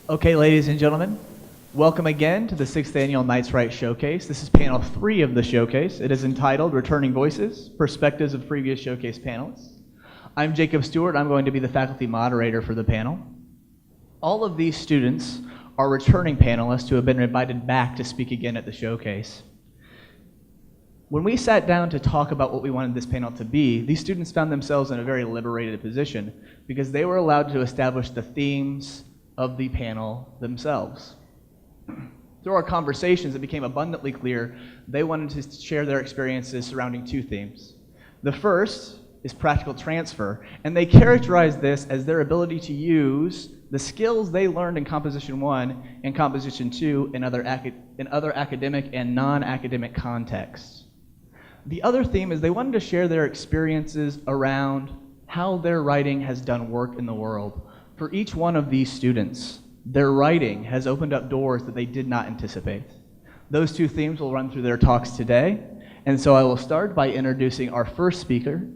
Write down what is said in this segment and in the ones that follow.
Okay, ladies and gentlemen, welcome again to the 6th Annual Knights Right Showcase. This is panel 3 of the showcase. It is entitled Returning Voices, Perspectives of Previous Showcase Panelists. I'm Jacob Stewart. I'm going to be the faculty moderator for the panel. All of these students are returning panelists who have been invited back to speak again at the showcase. When we sat down to talk about what we wanted this panel to be, these students found themselves in a very liberated position because they were allowed to establish the themes of the panel themselves. Through our conversations, it became abundantly clear they wanted to share their experiences surrounding 2 themes. The first is practical transfer, and they characterized this as their ability to use the skills they learned in Composition 1 and Composition 2 in other academic and non-academic contexts. The other theme is they wanted to share their experiences around how their writing has done work in the world. For each one of these students, their writing has opened up doors that they did not anticipate. Those 2 themes will run through their talks today, and so I will start by introducing our first speaker.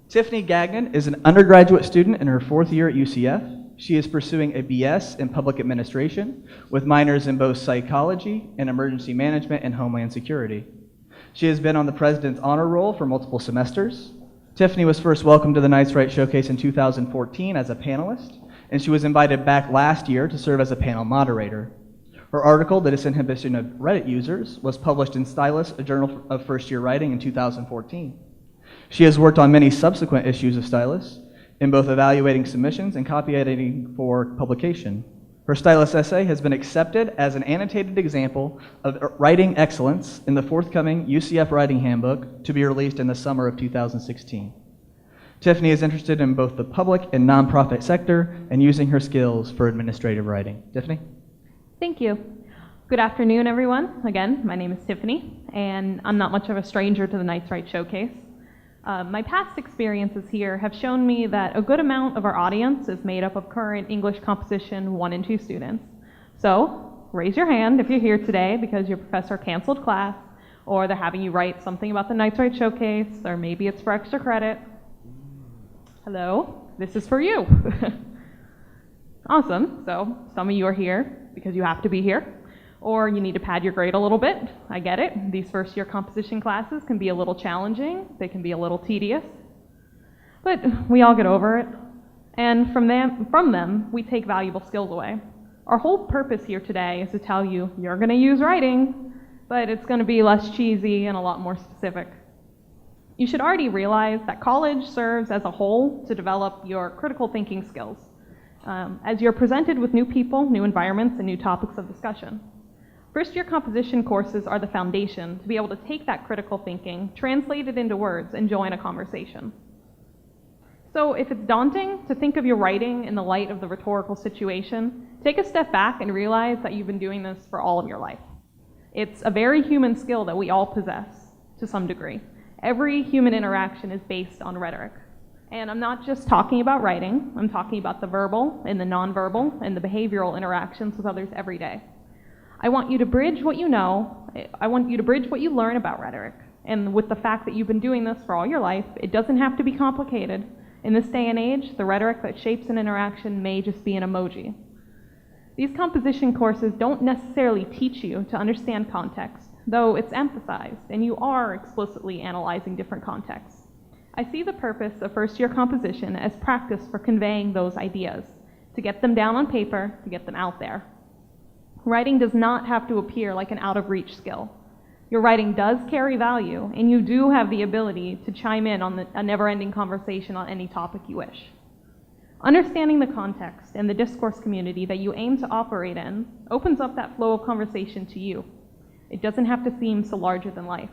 Tiffany Gagnon is an undergraduate student in her 4th year at UCF. She is pursuing a BS in Public Administration with minors in both psychology and emergency management and homeland security. She has been on the President's Honor Roll for multiple semesters. Tiffany was first welcomed to the Knights Right Showcase in 2014 as a panelist, and she was invited back last year to serve as a panel moderator. Her article, The Disinhibition of Reddit Users, was published in Stylus, a journal of first-year writing, in 2014. She has worked on many subsequent issues of Stylus, in both evaluating submissions and copy editing for publication. Her Stylus essay has been accepted as an annotated example of writing excellence in the forthcoming UCF Writing Handbook to be released in the summer of 2016. Tiffany is interested in both the public and nonprofit sector and using her skills for administrative writing. Tiffany? Thank you. Good afternoon, everyone. Again, my name is Tiffany, and I'm not much of a stranger to the Knights Right Showcase. My past experiences here have shown me that a good amount of our audience is made up of current English Composition 1 and 2 students. So, raise your hand if you're here today because your professor canceled class, or they're having you write something about the Knights Right Showcase, or maybe it's for extra credit. Hello, this is for you. Awesome. So, some of you are here because you have to be here, or you need to pad your grade a little bit. I get it. These first-year composition classes can be a little challenging. They can be a little tedious. But we all get over it. And from them, we take valuable skills away. Our whole purpose here today is to tell you you're going to use writing, but it's going to be less cheesy and a lot more specific. You should already realize that college serves as a whole to develop your critical thinking skills, as you're presented with new people, new environments, and new topics of discussion. First-year composition courses are the foundation to be able to take that critical thinking, translate it into words, and join a conversation. So if it's daunting to think of your writing in the light of the rhetorical situation, take a step back and realize that you've been doing this for all of your life. It's a very human skill that we all possess to some degree. Every human interaction is based on rhetoric. And I'm not just talking about writing, I'm talking about the verbal and the nonverbal and the behavioral interactions with others every day. I want you to bridge what you know. I want you to bridge what you learn about rhetoric. And with the fact that you've been doing this for all your life, it doesn't have to be complicated. In this day and age, the rhetoric that shapes an interaction may just be an emoji. These composition courses don't necessarily teach you to understand context, though it's emphasized, and you are explicitly analyzing different contexts. I see the purpose of first-year composition as practice for conveying those ideas, to get them down on paper, to get them out there. Writing does not have to appear like an out-of-reach skill. Your writing does carry value, and you do have the ability to chime in on a never-ending conversation on any topic you wish. Understanding the context and the discourse community that you aim to operate in opens up that flow of conversation to you. It doesn't have to seem so larger than life.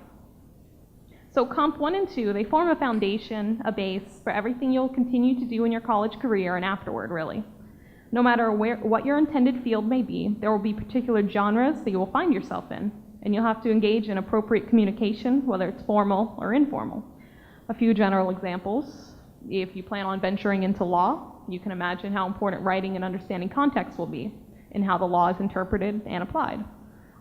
So Comp 1 and 2, they form a foundation, a base, for everything you'll continue to do in your college career and afterward, really. No matter what your intended field may be, there will be particular genres that you will find yourself in, and you'll have to engage in appropriate communication, whether it's formal or informal. A few general examples. If you plan on venturing into law, you can imagine how important writing and understanding context will be, and how the law is interpreted and applied.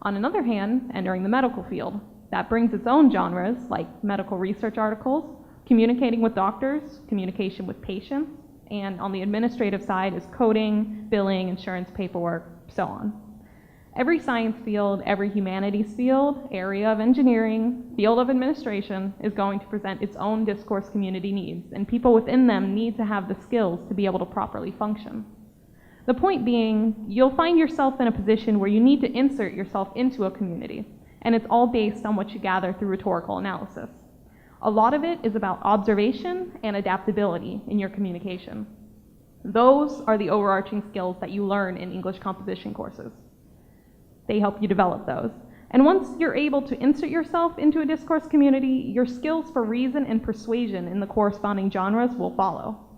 On another hand, entering the medical field, that brings its own genres, like medical research articles, communicating with doctors, communication with patients, and on the administrative side is coding, billing, insurance paperwork, so on. Every science field, every humanities field, area of engineering, field of administration is going to present its own discourse community needs, and people within them need to have the skills to be able to properly function. The point being, you'll find yourself in a position where you need to insert yourself into a community, and it's all based on what you gather through rhetorical analysis. A lot of it is about observation and adaptability in your communication. Those are the overarching skills that you learn in English composition courses. They help you develop those. And once you're able to insert yourself into a discourse community, your skills for reason and persuasion in the corresponding genres will follow.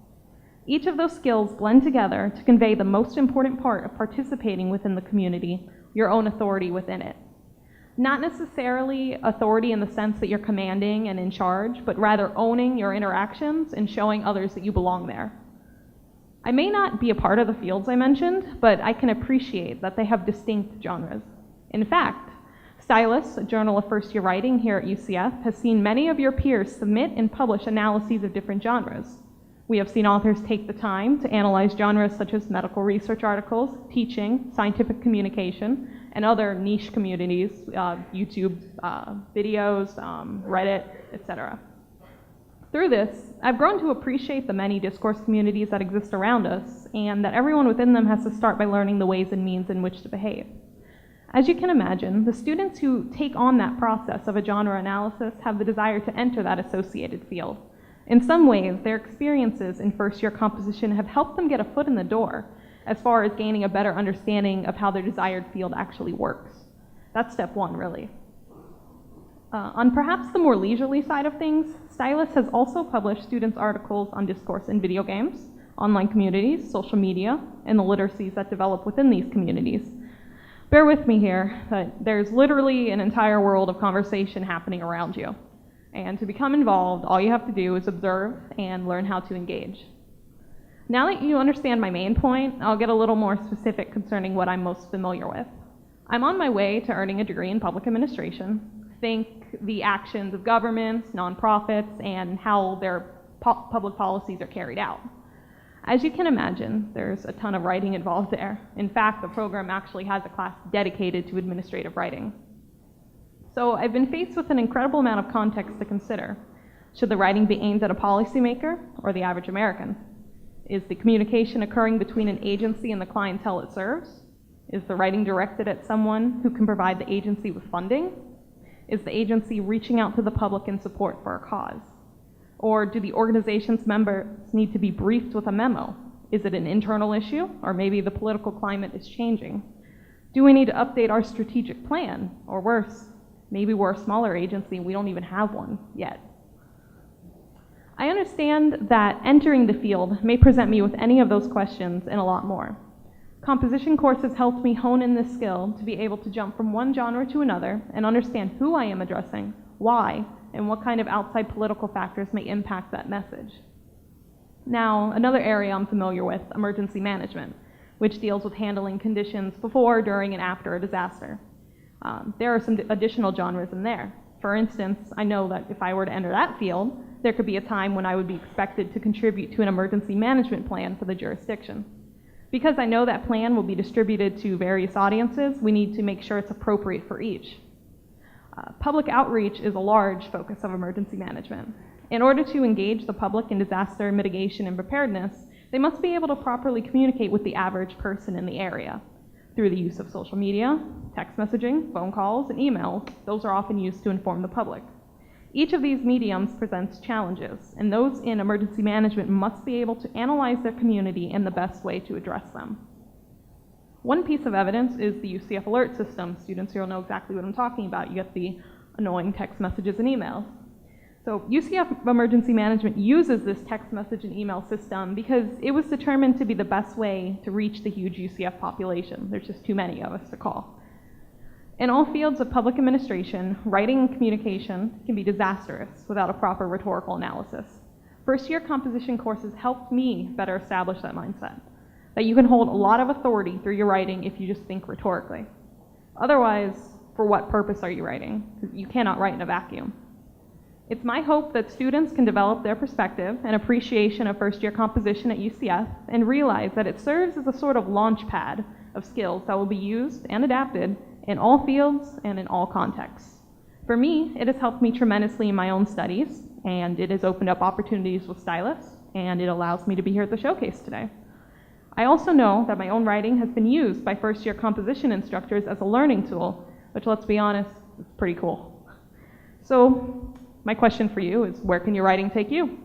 Each of those skills blend together to convey the most important part of participating within the community, your own authority within it. Not necessarily authority in the sense that you're commanding and in charge, but rather owning your interactions and showing others that you belong there. I may not be a part of the fields I mentioned, but I can appreciate that they have distinct genres. In fact, Stylus, a journal of first-year writing here at UCF, has seen many of your peers submit and publish analyses of different genres. We have seen authors take the time to analyze genres such as medical research articles, teaching, scientific communication, and other niche communities, YouTube videos, Reddit, etc. Through this, I've grown to appreciate the many discourse communities that exist around us, and that everyone within them has to start by learning the ways and means in which to behave. As you can imagine, the students who take on that process of a genre analysis have the desire to enter that associated field. In some ways, their experiences in first-year composition have helped them get a foot in the door as far as gaining a better understanding of how their desired field actually works. That's step one, really. On perhaps the more leisurely side of things, Stylus has also published students' articles on discourse in video games, online communities, social media, and the literacies that develop within these communities. Bear with me here, but there's literally an entire world of conversation happening around you. And to become involved, all you have to do is observe and learn how to engage. Now that you understand my main point, I'll get a little more specific concerning what I'm most familiar with. I'm on my way to earning a degree in public administration. Think the actions of governments, nonprofits, and how their public policies are carried out. As you can imagine, there's a ton of writing involved there. In fact, the program actually has a class dedicated to administrative writing. So I've been faced with an incredible amount of context to consider. Should the writing be aimed at a policymaker or the average American? Is the communication occurring between an agency and the clientele it serves? Is the writing directed at someone who can provide the agency with funding? Is the agency reaching out to the public in support for a cause? Or do the organization's members need to be briefed with a memo? Is it an internal issue, or maybe the political climate is changing? Do we need to update our strategic plan? Or worse, maybe we're a smaller agency and we don't even have one yet. I understand that entering the field may present me with any of those questions and a lot more. Composition courses helped me hone in this skill to be able to jump from one genre to another and understand who I am addressing, why, and what kind of outside political factors may impact that message. Now, another area I'm familiar with, emergency management, which deals with handling conditions before, during, and after a disaster. There are some additional genres in there. For instance, I know that if I were to enter that field, there could be a time when I would be expected to contribute to an emergency management plan for the jurisdiction. Because I know that plan will be distributed to various audiences, we need to make sure it's appropriate for each. Public outreach is a large focus of emergency management. In order to engage the public in disaster mitigation and preparedness, they must be able to properly communicate with the average person in the area. Through the use of social media, text messaging, phone calls, and emails, those are often used to inform the public. Each of these mediums presents challenges, and those in emergency management must be able to analyze their community and the best way to address them. One piece of evidence is the UCF alert system. Students here will know exactly what I'm talking about. You get the annoying text messages and emails. So UCF Emergency Management uses this text message and email system because it was determined to be the best way to reach the huge UCF population. There's just too many of us to call. In all fields of public administration, writing and communication can be disastrous without a proper rhetorical analysis. First-year composition courses helped me better establish that mindset, that you can hold a lot of authority through your writing if you just think rhetorically. Otherwise, for what purpose are you writing? Because you cannot write in a vacuum. It's my hope that students can develop their perspective and appreciation of first-year composition at UCF and realize that it serves as a sort of launch pad of skills that will be used and adapted in all fields and in all contexts. For me, it has helped me tremendously in my own studies, and it has opened up opportunities with Stylus, and it allows me to be here at the showcase today. I also know that my own writing has been used by first-year composition instructors as a learning tool, which, let's be honest, is pretty cool. So my question for you is, where can your writing take you?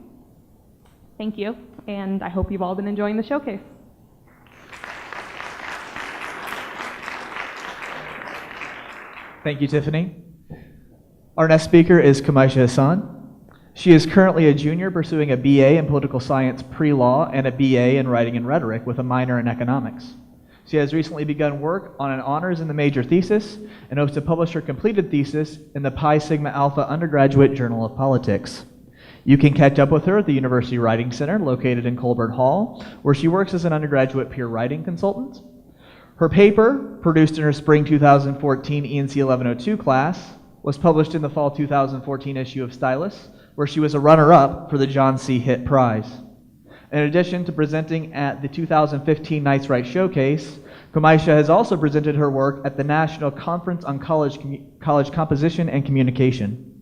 Thank you, and I hope you've all been enjoying the showcase. Thank you, Tiffany. Our next speaker is Kamaisha Hassan. She is currently a junior pursuing a BA in political science pre-law and a BA in writing and rhetoric with a minor in economics. She has recently begun work on an honors in the major thesis and hopes to publish her completed thesis in the Pi Sigma Alpha Undergraduate Journal of Politics. You can catch up with her at the University Writing Center located in Colbert Hall, where she works as an undergraduate peer writing consultant. Her paper, produced in her spring 2014 ENC 1102 class, was published in the fall 2014 issue of Stylus, where she was a runner-up for the John C. Hitt Prize. In addition to presenting at the 2015 Knights Wright Showcase, Kamaisha has also presented her work at the National Conference on College Composition and Communication.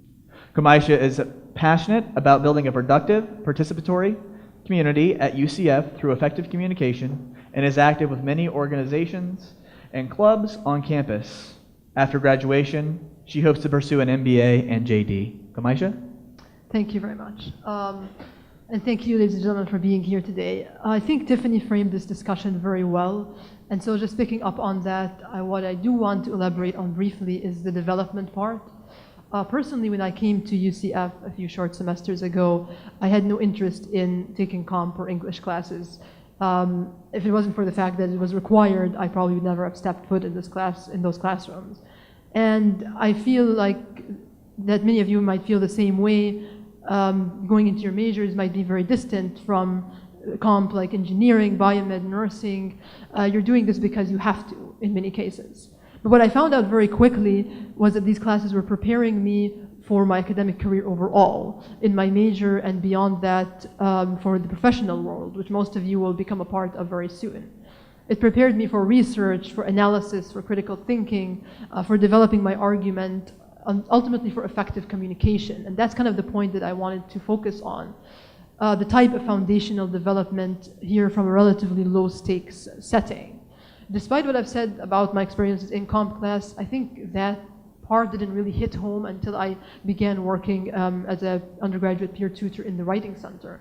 Kamaisha is passionate about building a productive, participatory community at UCF through effective communication and is active with many organizations and clubs on campus. After graduation, she hopes to pursue an MBA and JD. Kamaisha? Thank you very much. And thank you, ladies and gentlemen, for being here today. I think Tiffany framed this discussion very well. And so just picking up on that, what I do want to elaborate on briefly is the development part. Personally, when I came to UCF a few short semesters ago, I had no interest in taking comp or English classes. If it wasn't for the fact that it was required, I probably would never have stepped foot in those classrooms. And I feel like that many of you might feel the same way. Going into your majors might be very distant from comp like engineering, biomed, nursing. You're doing this because you have to in many cases. But what I found out very quickly was that these classes were preparing me for my academic career overall, in my major and beyond that for the professional world, which most of you will become a part of very soon. It prepared me for research, for analysis, for critical thinking, for developing my argument, ultimately for effective communication. And that's kind of the point that I wanted to focus on. The type of foundational development here from a relatively low stakes setting. Despite what I've said about my experiences in comp class, I think that part didn't really hit home until I began working as an undergraduate peer tutor in the Writing Center.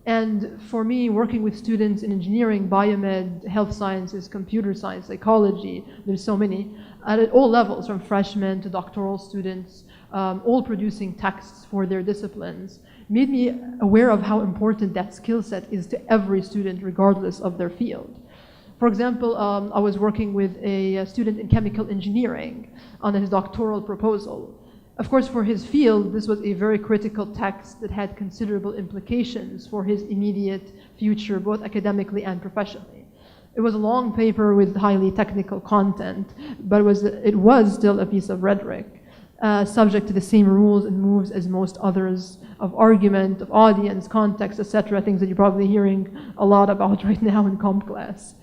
And for me, working with students in engineering, biomed, health sciences, computer science, psychology, there's so many, at all levels, from freshmen to doctoral students, all producing texts for their disciplines, made me aware of how important that skill set is to every student, regardless of their field. For example, I was working with a student in chemical engineering on his doctoral proposal. Of course, for his field, this was a very critical text that had considerable implications for his immediate future, both academically and professionally. It was a long paper with highly technical content, but it was still a piece of rhetoric, subject to the same rules and moves as most others of argument, of audience, context, etc., things that you're probably hearing a lot about right now in comp class.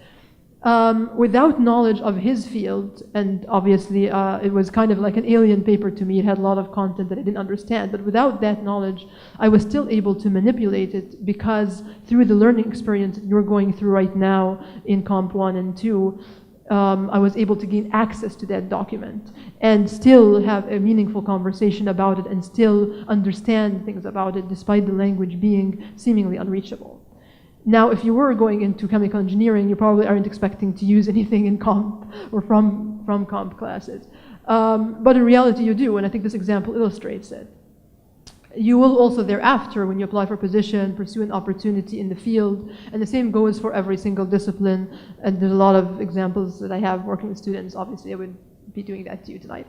Without knowledge of his field, and obviously it was kind of like an alien paper to me, it had a lot of content that I didn't understand, but without that knowledge, I was still able to manipulate it because through the learning experience that you're going through right now in Comp 1 and 2, I was able to gain access to that document and still have a meaningful conversation about it and still understand things about it despite the language being seemingly unreachable. Now, if you were going into chemical engineering, you probably aren't expecting to use anything in comp or from comp classes. But in reality, you do, and I think this example illustrates it. You will also thereafter, when you apply for a position, pursue an opportunity in the field, and the same goes for every single discipline. And there's a lot of examples that I have working with students. Obviously, I would be doing that to you tonight.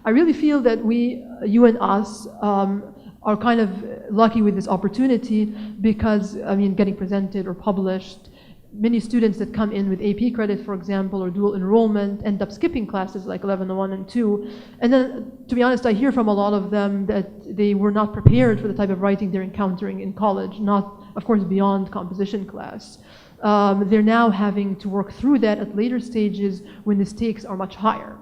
I really feel that you and us, are kind of lucky with this opportunity because, I mean, getting presented or published many students that come in with AP credit, for example, or dual enrollment end up skipping classes like 1101 and 2. And then, to be honest, I hear from a lot of them that they were not prepared for the type of writing they're encountering in college, not, of course, beyond composition class. They're now having to work through that at later stages when the stakes are much higher.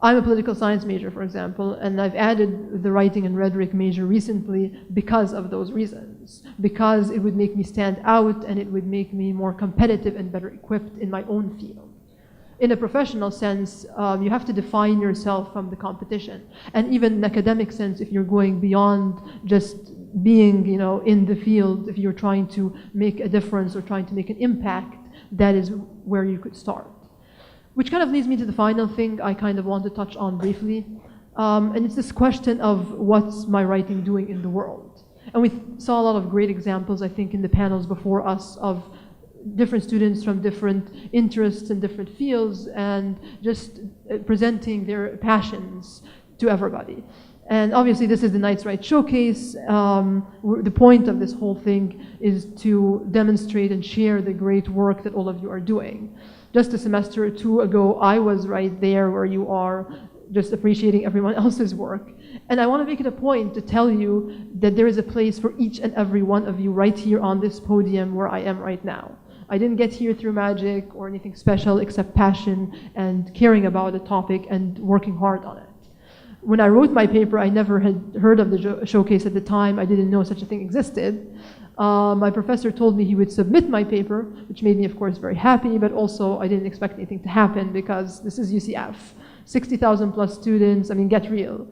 I'm a political science major, for example, and I've added the writing and rhetoric major recently because of those reasons, because it would make me stand out and it would make me more competitive and better equipped in my own field. In a professional sense, you have to define yourself from the competition. And even in an academic sense, if you're going beyond just being, in the field, if you're trying to make a difference or trying to make an impact, that is where you could start. Which kind of leads me to the final thing I kind of want to touch on briefly. And it's this question of what's my writing doing in the world? And we saw a lot of great examples, I think, in the panels before us of different students from different interests and different fields and just presenting their passions to everybody. And obviously this is the Knights Write Showcase. The point of this whole thing is to demonstrate and share the great work that all of you are doing. Just a semester or two ago, I was right there where you are, just appreciating everyone else's work. And I want to make it a point to tell you that there is a place for each and every one of you right here on this podium where I am right now. I didn't get here through magic or anything special except passion and caring about a topic and working hard on it. When I wrote my paper, I never had heard of the showcase at the time. I didn't know such a thing existed. My professor told me he would submit my paper, which made me, of course, very happy, but also I didn't expect anything to happen because this is UCF. 60,000 plus students, I mean, get real.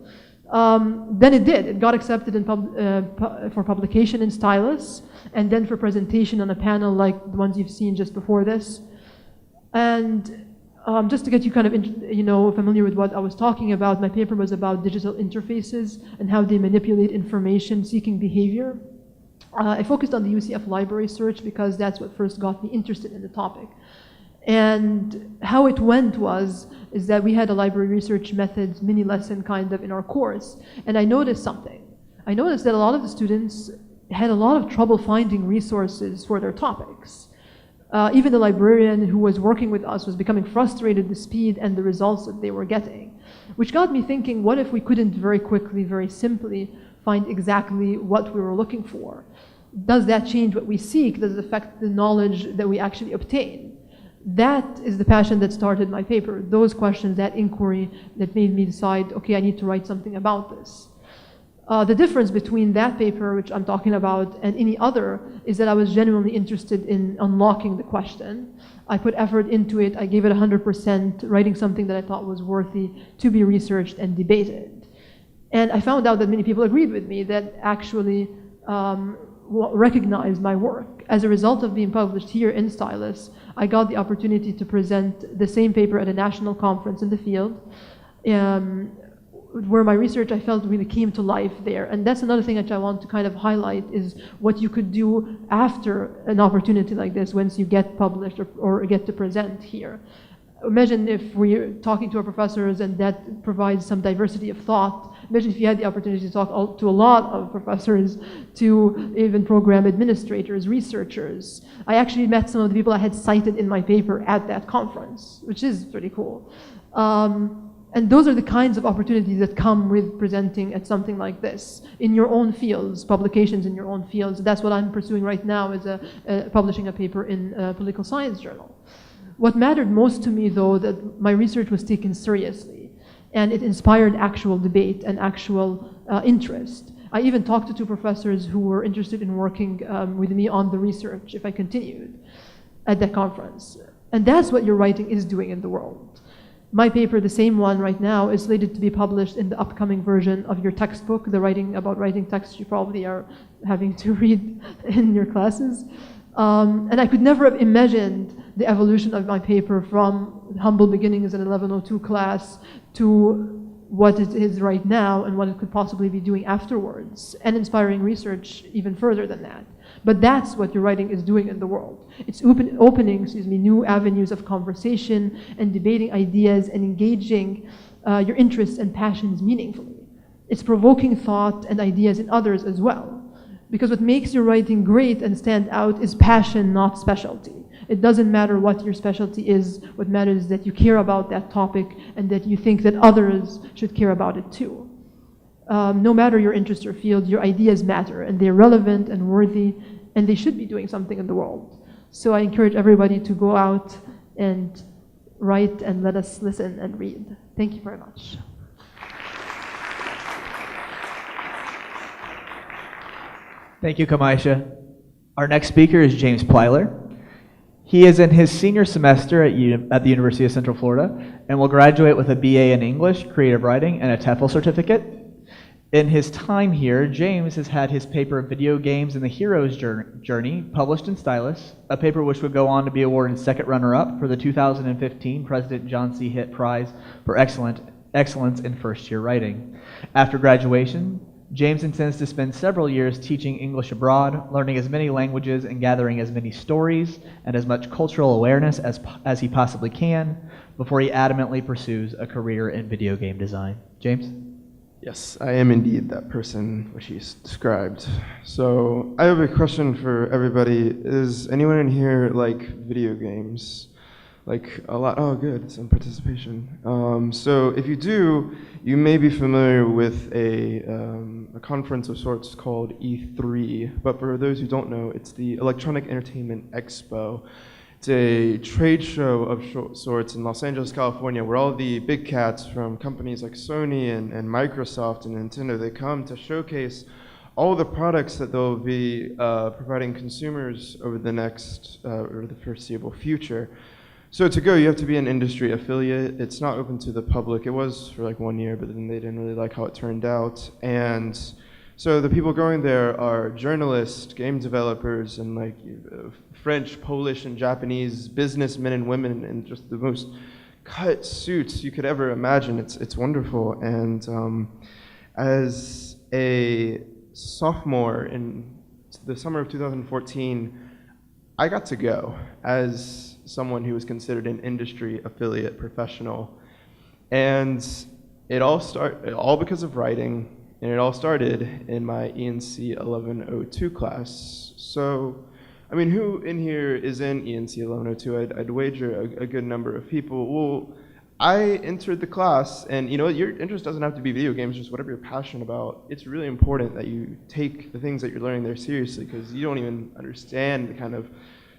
Then it did. It got accepted for publication in Stylus, and then for presentation on a panel like the ones you've seen just before this. And just to get you kind of familiar with what I was talking about, my paper was about digital interfaces and how they manipulate information-seeking behavior. I focused on the UCF library search because that's what first got me interested in the topic. And how it went is that we had a library research methods mini lesson kind of in our course, and I noticed something. I noticed that a lot of the students had a lot of trouble finding resources for their topics. Even the librarian who was working with us was becoming frustrated with the speed and the results that they were getting, which got me thinking, what if we couldn't very quickly, very simply find exactly what we were looking for? Does that change what we seek? Does it affect the knowledge that we actually obtain? That is the passion that started my paper, those questions, that inquiry that made me decide, okay, I need to write something about this. The difference between that paper, which I'm talking about, and any other is that I was genuinely interested in unlocking the question. I put effort into it, I gave it 100%, writing something that I thought was worthy to be researched and debated. And I found out that many people agreed with me, that actually recognized my work. As a result of being published here in Stylus, I got the opportunity to present the same paper at a national conference in the field, where my research I felt really came to life there. And that's another thing that I want to kind of highlight, is what you could do after an opportunity like this once you get published or get to present here. Imagine if we're talking to our professors and that provides some diversity of thought. Imagine if you had the opportunity to talk to a lot of professors, to even program administrators, researchers. I actually met some of the people I had cited in my paper at that conference, which is pretty cool. And those are the kinds of opportunities that come with presenting at something like this, in your own fields, publications in your own fields. That's what I'm pursuing right now, is publishing a paper in a political science journal. What mattered most to me, though, that my research was taken seriously, and it inspired actual debate and actual interest. I even talked to two professors who were interested in working with me on the research if I continued at that conference. And that's what your writing is doing in the world. My paper, the same one right now, is slated to be published in the upcoming version of your textbook, the writing about writing text you probably are having to read in your classes. And I could never have imagined the evolution of my paper from humble beginnings in 1102 class to what it is right now and what it could possibly be doing afterwards, and inspiring research even further than that. But that's what your writing is doing in the world. It's opening new avenues of conversation and debating ideas and engaging your interests and passions meaningfully. It's provoking thought and ideas in others as well. Because what makes your writing great and stand out is passion, not specialty. It doesn't matter what your specialty is. What matters is that you care about that topic and that you think that others should care about it too. No matter your interest or field, your ideas matter, and they're relevant and worthy, and they should be doing something in the world. So I encourage everybody to go out and write and let us listen and read. Thank you very much. Thank you, Kamaisha. Our next speaker is James Plyler. He is in his senior semester at the University of Central Florida and will graduate with a BA in English, Creative Writing, and a TEFL certificate. In his time here, James has had his paper Video Games and the Hero's Journey published in Stylus, a paper which would go on to be awarded second runner-up for the 2015 President John C. Hitt Prize for Excellence in First-Year Writing. After graduation, James intends to spend several years teaching English abroad, learning as many languages and gathering as many stories and as much cultural awareness as he possibly can before he adamantly pursues a career in video game design. James? Yes, I am indeed that person which he's described. So I have a question for everybody. Is anyone in here like video games? Like a lot? Oh, good, some participation. So if you do, you may be familiar with a conference of sorts called E3. But for those who don't know, it's the Electronic Entertainment Expo. It's a trade show of sorts in Los Angeles, California, where all the big cats from companies like Sony and Microsoft and Nintendo, they come to showcase all the products that they'll be providing consumers over the next, or the foreseeable future. So to go, you have to be an industry affiliate. It's not open to the public. It was for like 1 year, but then they didn't really like how it turned out. And so the people going there are journalists, game developers, and like French, Polish, and Japanese businessmen and women in just the most cut suits you could ever imagine. It's wonderful. And as a sophomore in the summer of 2014, I got to go as someone who was considered an industry affiliate professional. And it all because of writing. And it all started in my ENC 1102 class. So, I mean, who in here is in ENC 1102? I'd wager a good number of people. Well, I entered the class, and you know, your interest doesn't have to be video games, just whatever you're passionate about. It's really important that you take the things that you're learning there seriously, because you don't even understand the kind of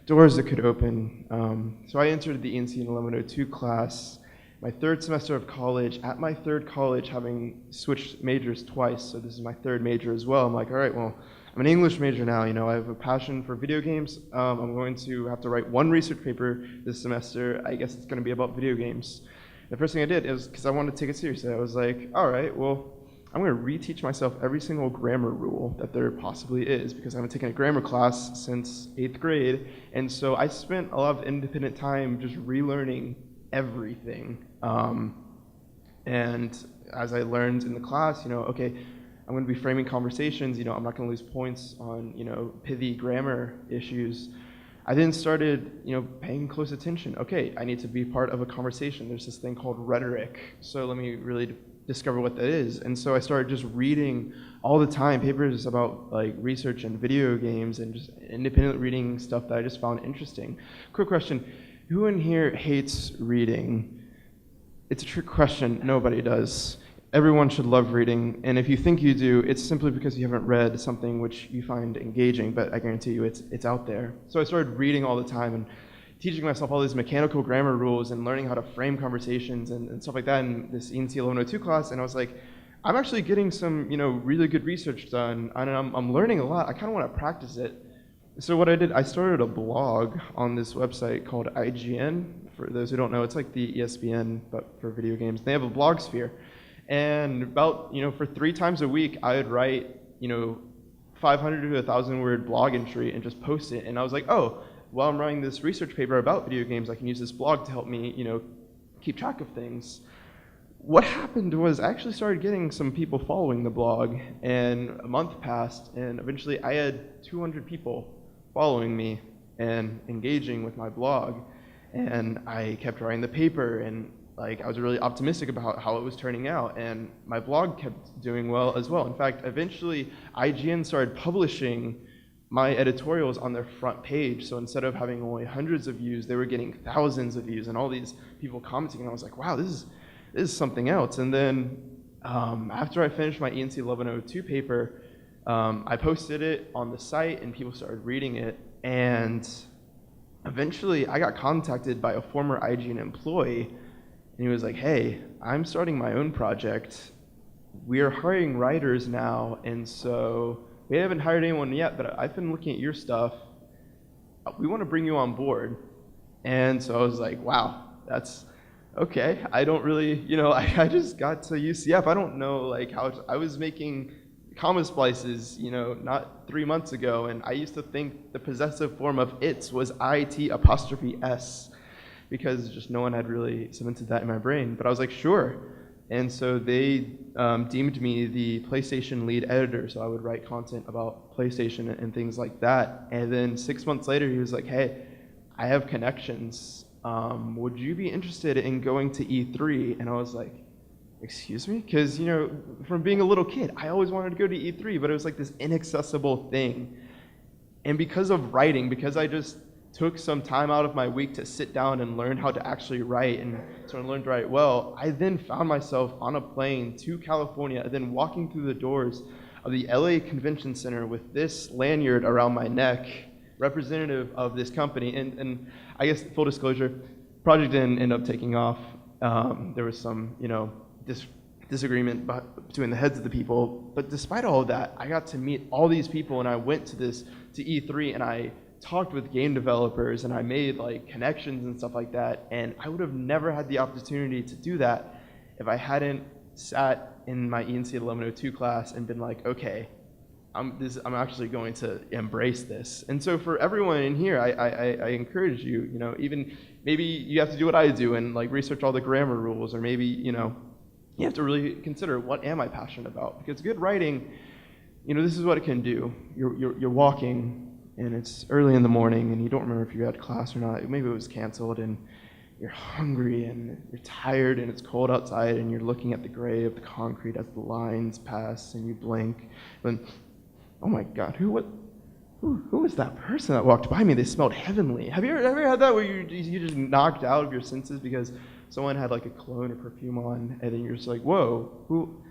doors that could open. So I entered the ENC 1102 class my third semester of college, at my third college, having switched majors twice, so this is my third major as well. I'm like, all right, well, I'm an English major now, you know, I have a passion for video games. I'm going to have to write one research paper this semester. I guess it's going to be about video games. The first thing I did is, because I wanted to take it seriously, I was like, all right, well, I'm going to reteach myself every single grammar rule that there possibly is, because I haven't taken a grammar class since 8th grade, and so I spent a lot of independent time just relearning everything. And as I learned in the class, you know, okay, I'm going to be framing conversations, you know, I'm not going to lose points on, you know, pithy grammar issues. I then started, you know, paying close attention. Okay, I need to be part of a conversation. There's this thing called rhetoric. So let me really discover what that is. And so I started just reading all the time papers about like research and video games and just independent reading stuff that I just found interesting. Quick question. Who in here hates reading? It's a trick question. Nobody does. Everyone should love reading, and if you think you do, it's simply because you haven't read something which you find engaging, but I guarantee you it's out there. So I started reading all the time and teaching myself all these mechanical grammar rules and learning how to frame conversations and stuff like that in this ENC 1102 class, and I was like, I'm actually getting some, you know, really good research done, and I'm learning a lot. I kind of want to practice it. So what I did, I started a blog on this website called IGN. For those who don't know, it's like the ESPN, but for video games. They have a blog sphere. And about, you know, for 3 times a week, I would write, you know, 500 to 1,000 word blog entry and just post it. And I was like, oh, while I'm writing this research paper about video games, I can use this blog to help me, you know, keep track of things. What happened was I actually started getting some people following the blog, and a month passed, and eventually I had 200 people following me and engaging with my blog. And I kept writing the paper, and like I was really optimistic about how it was turning out, and my blog kept doing well as well. In fact, eventually IGN started publishing my editorial was on their front page. So instead of having only hundreds of views, they were getting thousands of views and all these people commenting. And I was like, wow, this is something else. And then after I finished my ENC 1102 paper, I posted it on the site and people started reading it. And eventually I got contacted by a former IGN employee, and he was like, hey, I'm starting my own project. We are hiring writers now, and so we haven't hired anyone yet, but I've been looking at your stuff. We want to bring you on board. And so I was like, wow, that's okay. I don't really, I just got to UCF. I don't know like how I was making comma splices, not 3 months ago, and I used to think the possessive form of its was IT''s, because just no one had really cemented that in my brain. But I was like, sure. And so they deemed me the PlayStation lead editor, so I would write content about PlayStation and things like that. And then 6 months later, he was like, hey, I have connections. Would you be interested in going to E3? And I was like, excuse me? Because, from being a little kid, I always wanted to go to E3, but it was like this inaccessible thing. And because of writing, because I just took some time out of my week to sit down and learn how to actually write and sort of learn to write well, I then found myself on a plane to California and then walking through the doors of the LA Convention Center with this lanyard around my neck, representative of this company. And I guess full disclosure, project didn't end up taking off. There was some, disagreement between the heads of the people. But despite all of that, I got to meet all these people, and I went to E3, and I talked with game developers, and I made like connections and stuff like that. And I would have never had the opportunity to do that if I hadn't sat in my ENC 1102 class and been like, okay, I'm actually going to embrace this. And so for everyone in here, I encourage you, even maybe you have to do what I do and like research all the grammar rules, or maybe, you have to really consider, what am I passionate about? Because good writing, this is what it can do. You're walking, and it's early in the morning, and you don't remember if you had class or not. Maybe it was canceled, and you're hungry, and you're tired, and it's cold outside, and you're looking at the gray of the concrete as the lines pass, and you blink. And oh my God, who was that person that walked by me? They smelled heavenly. Have you ever had that where you just knocked out of your senses because someone had like a cologne or perfume on, and then you're just like, whoa, who?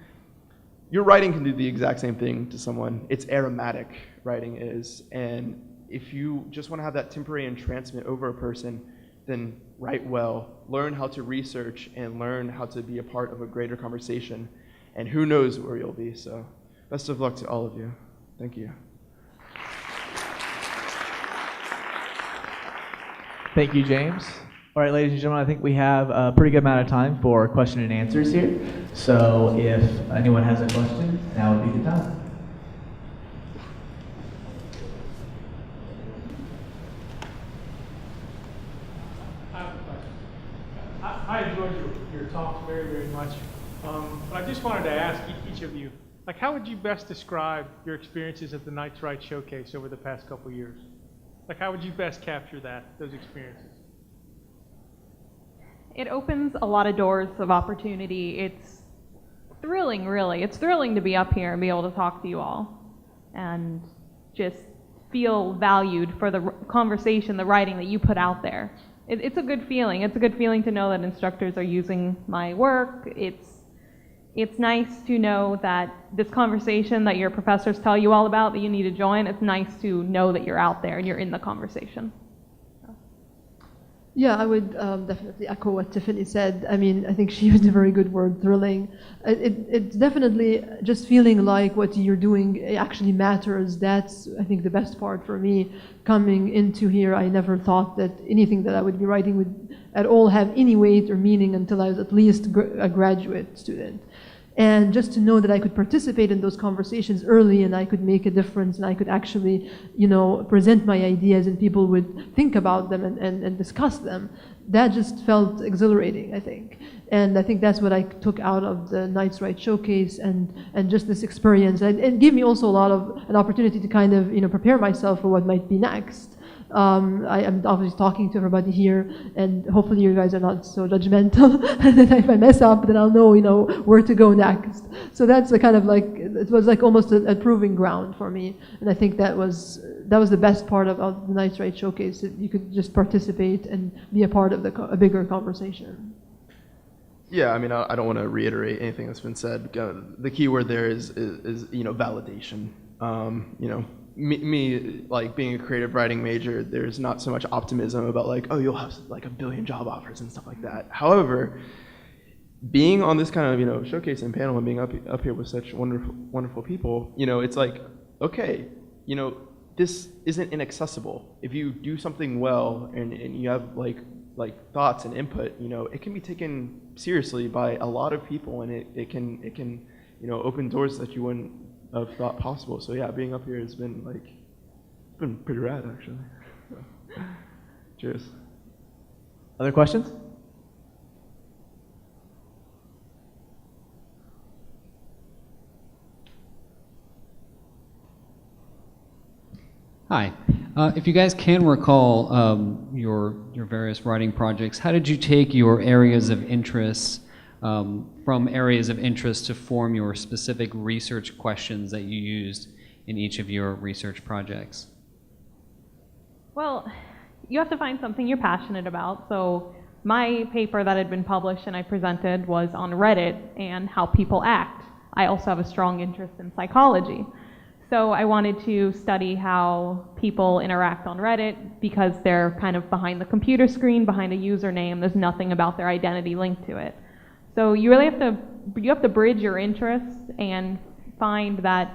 Your writing can do the exact same thing to someone. It's aromatic, writing is. And if you just want to have that temporary entrancement over a person, then write well, learn how to research, and learn how to be a part of a greater conversation. And who knows where you'll be. So best of luck to all of you. Thank you. Thank you, James. All right, ladies and gentlemen, I think we have a pretty good amount of time for question and answers here. So if anyone has a question, now would be the time. I have a question. I enjoyed your talk very, very much. But I just wanted to ask each of you, how would you best describe your experiences at the Knights Wright Showcase over the past couple years? How would you best capture those experiences? It opens a lot of doors of opportunity. It's thrilling, really. It's thrilling to be up here and be able to talk to you all and just feel valued for the conversation, the writing that you put out there. It's a good feeling. It's a good feeling to know that instructors are using my work. It's nice to know that this conversation that your professors tell you all about that you need to join, it's nice to know that you're out there and you're in the conversation. Yeah, I would definitely echo what Tiffany said. I mean, I think she used a very good word, thrilling. It's definitely just feeling like what you're doing actually matters. That's, I think, the best part for me. Coming into here, I never thought that anything that I would be writing would at all have any weight or meaning until I was at least a graduate student. And just to know that I could participate in those conversations early and I could make a difference and I could actually, present my ideas and people would think about them and discuss them, that just felt exhilarating, I think. And I think that's what I took out of the Knights Wright Showcase and just this experience. And it gave me also a lot of an opportunity to kind of, prepare myself for what might be next. I am obviously talking to everybody here, and hopefully you guys are not so judgmental. And then if I mess up, then I'll know, where to go next. So that's the kind of it was like almost a proving ground for me. And I think that was the best part of the Knights Right Showcase, that you could just participate and be a part of a bigger conversation. Yeah, I mean, I don't want to reiterate anything that's been said. The key word there is validation. Me like being a creative writing major, there's not so much optimism about like, oh, you'll have like a billion job offers and stuff like that. However, being on this kind of showcase and panel and being up here with such wonderful people, it's like, okay, this isn't inaccessible. If you do something well and you have like thoughts and input, it can be taken seriously by a lot of people, and it can open doors that you wouldn't have thought possible. So yeah, being up here has been pretty rad actually. So, cheers. Other questions? Hi. If you guys can recall your various writing projects, how did you take your areas of interest from areas of interest to form your specific research questions that you used in each of your research projects? Well, you have to find something you're passionate about. So my paper that had been published and I presented was on Reddit and how people act. I also have a strong interest in psychology. So I wanted to study how people interact on Reddit because they're kind of behind the computer screen, behind a username. There's nothing about their identity linked to it. So you really have to bridge your interests and find that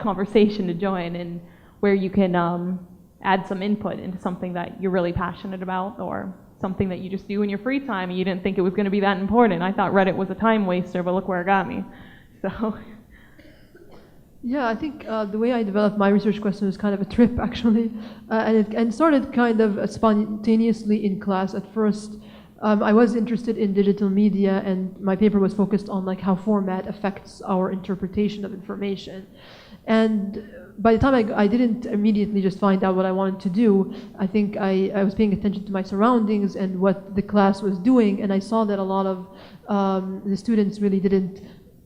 conversation to join, and where you can add some input into something that you're really passionate about, or something that you just do in your free time and you didn't think it was going to be that important. I thought Reddit was a time waster, but look where it got me. So. Yeah, I think the way I developed my research question was kind of a trip, actually, and it started kind of spontaneously in class. At first, I was interested in digital media, and my paper was focused on like how format affects our interpretation of information. And by the time I didn't immediately just find out what I wanted to do, I think I was paying attention to my surroundings and what the class was doing, and I saw that a lot of the students really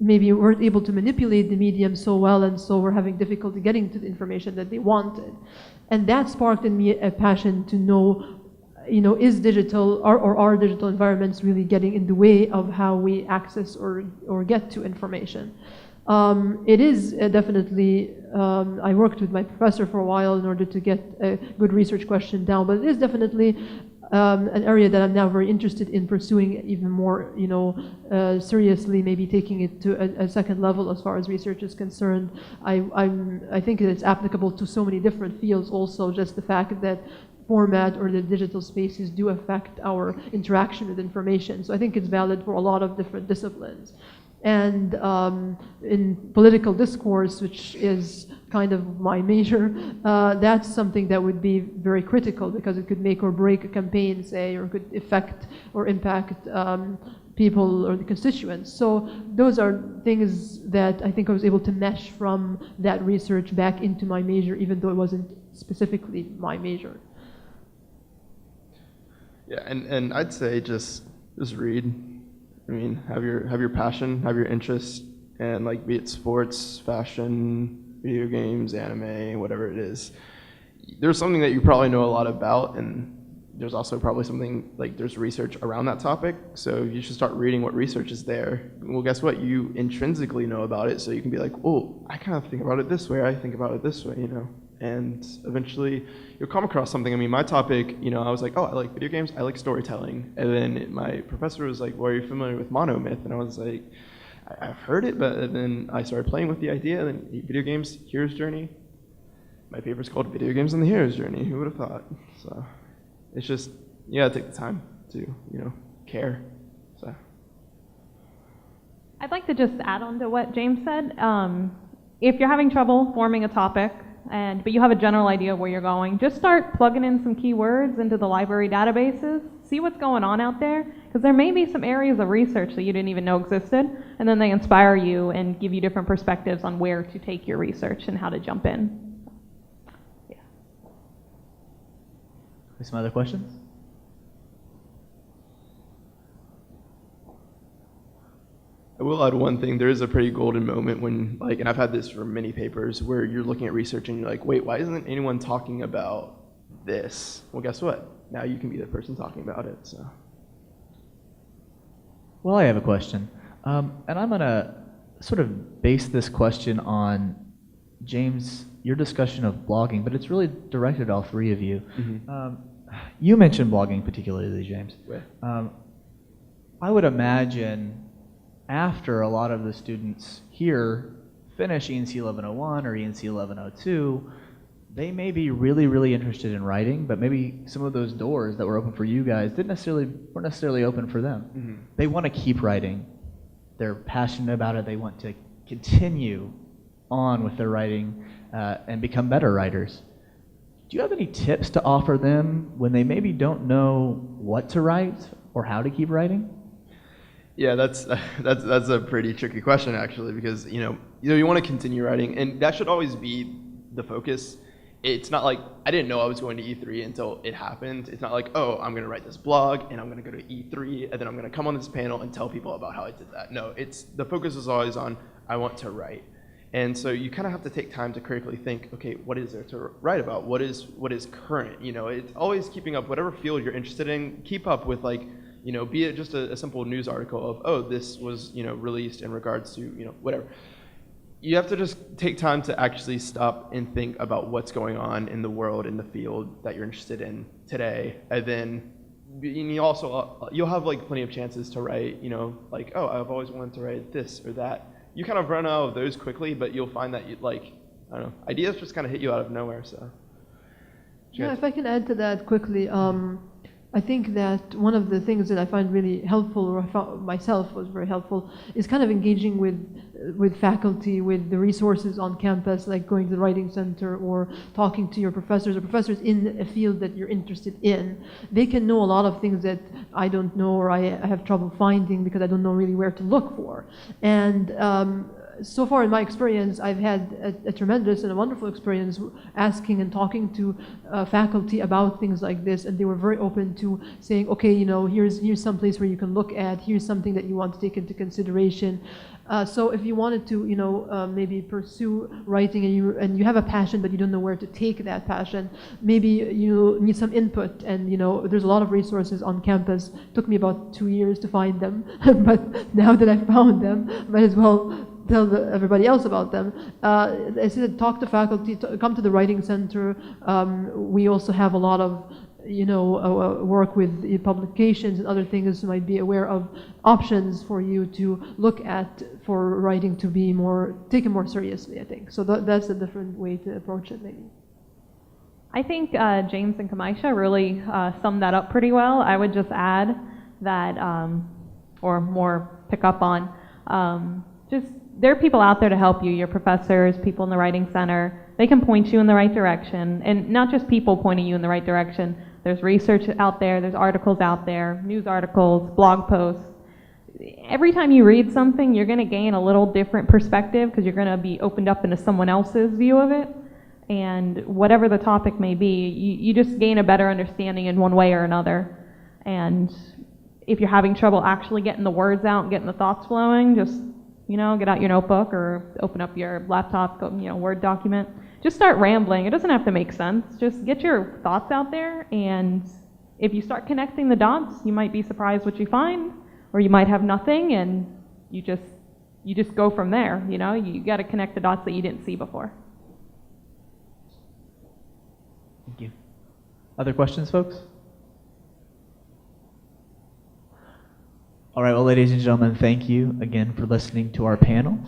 maybe weren't able to manipulate the medium so well, and so were having difficulty getting to the information that they wanted. And that sparked in me a passion to know, is digital or are digital environments really getting in the way of how we access or get to information? It is definitely, I worked with my professor for a while in order to get a good research question down, but it is definitely an area that I'm now very interested in pursuing even more, seriously, maybe taking it to a second level as far as research is concerned. I think that it's applicable to so many different fields also, just the fact that format or the digital spaces do affect our interaction with information. So I think it's valid for a lot of different disciplines. And in political discourse, which is kind of my major, that's something that would be very critical, because it could make or break a campaign, say, or could affect or impact people or the constituents. So those are things that I think I was able to mesh from that research back into my major, even though it wasn't specifically my major. Yeah, and I'd say just read. I mean, have your passion, have your interest, and like be it sports, fashion, video games, anime, whatever it is. There's something that you probably know a lot about, and there's also probably something like there's research around that topic. So you should start reading what research is there. Well, guess what? You intrinsically know about it, so you can be like, oh, I kind of think about it this way. I think about it this way, And eventually you'll come across something. I mean, my topic, I was like, oh, I like video games, I like storytelling. And then my professor was like, well, are you familiar with monomyth? And I was like, I've heard it, but then I started playing with the idea. And then video games, hero's journey. My paper's called Video Games and the Hero's Journey. Who would have thought? So it's just, you gotta take the time to, care. So. I'd like to just add on to what James said. If you're having trouble forming a topic, but you have a general idea of where you're going, just start plugging in some keywords into the library databases, see what's going on out there, because there may be some areas of research that you didn't even know existed, and then they inspire you and give you different perspectives on where to take your research and how to jump in. Yeah. Some other questions? I will add one thing. There is a pretty golden moment when, like, and I've had this for many papers, where you're looking at research and you're like, wait, why isn't anyone talking about this? Well, guess what? Now you can be the person talking about it, so. Well, I have a question. And I'm going to sort of base this question on, James, your discussion of blogging, but it's really directed at all three of you. You mentioned blogging particularly, James. I would imagine after a lot of the students here finish ENC 1101 or ENC 1102, they may be really, really interested in writing, but maybe some of those doors that were open for you guys weren't necessarily open for them. They want to keep writing. They're passionate about it. They want to continue on with their writing and become better writers. Do you have any tips to offer them when they maybe don't know what to write or how to keep writing? Yeah, that's a pretty tricky question, actually, because you want to continue writing, and that should always be the focus. It's not like I didn't know I was going to E3 until it happened. It's not like, oh, I'm going to write this blog and I'm going to go to E3 and then I'm going to come on this panel and tell people about how I did that. No, the focus is always on I want to write. And so you kind of have to take time to critically think, okay, what is there to write about? What is current? It's always keeping up whatever field you're interested in. Keep up with, like, be it just a simple news article of, oh, this was released in regards to whatever. You have to just take time to actually stop and think about what's going on in the world, in the field that you're interested in today, and then you'll have like plenty of chances to write. Like, oh, I've always wanted to write this or that. You kind of run out of those quickly, but you'll find that I don't know, ideas just kind of hit you out of nowhere. So. Yeah, if I can add to that quickly, I think that one of the things that I find really helpful, or I found myself was very helpful, is kind of engaging with faculty, with the resources on campus, like going to the writing center or talking to your professors or professors in a field that you're interested in. They can know a lot of things that I don't know, or I have trouble finding because I don't know really where to look for. And so far in my experience, I've had a tremendous and a wonderful experience asking and talking to faculty about things like this, and they were very open to saying, okay, here's some place where you can look at, here's something that you want to take into consideration. So if you wanted to, maybe pursue writing and you have a passion but you don't know where to take that passion, maybe you need some input. And there's a lot of resources on campus. It took me about 2 years to find them, but now that I found them, I might as well tell everybody else about them. I said, talk to faculty, come to the writing center. We also have a lot of work with publications and other things, you might be aware of options for you to look at for writing to be taken more seriously, I think. So that's a different way to approach it, maybe. I think James and Kamaisha really summed that up pretty well. I would just add that, or more pick up on, there are people out there to help you, your professors, people in the writing center. They can point you in the right direction, and not just people pointing you in the right direction. There's research out there, there's articles out there, news articles, blog posts. Every time you read something, you're going to gain a little different perspective because you're going to be opened up into someone else's view of it. And whatever the topic may be, you just gain a better understanding in one way or another. And if you're having trouble actually getting the words out and getting the thoughts flowing, just get out your notebook or open up your laptop, Word document. Just start rambling. It doesn't have to make sense. Just get your thoughts out there, and if you start connecting the dots, you might be surprised what you find, or you might have nothing, and you just go from there. You got to connect the dots that you didn't see before. Thank you. Other questions, folks? All right, well, ladies and gentlemen, thank you again for listening to our panel.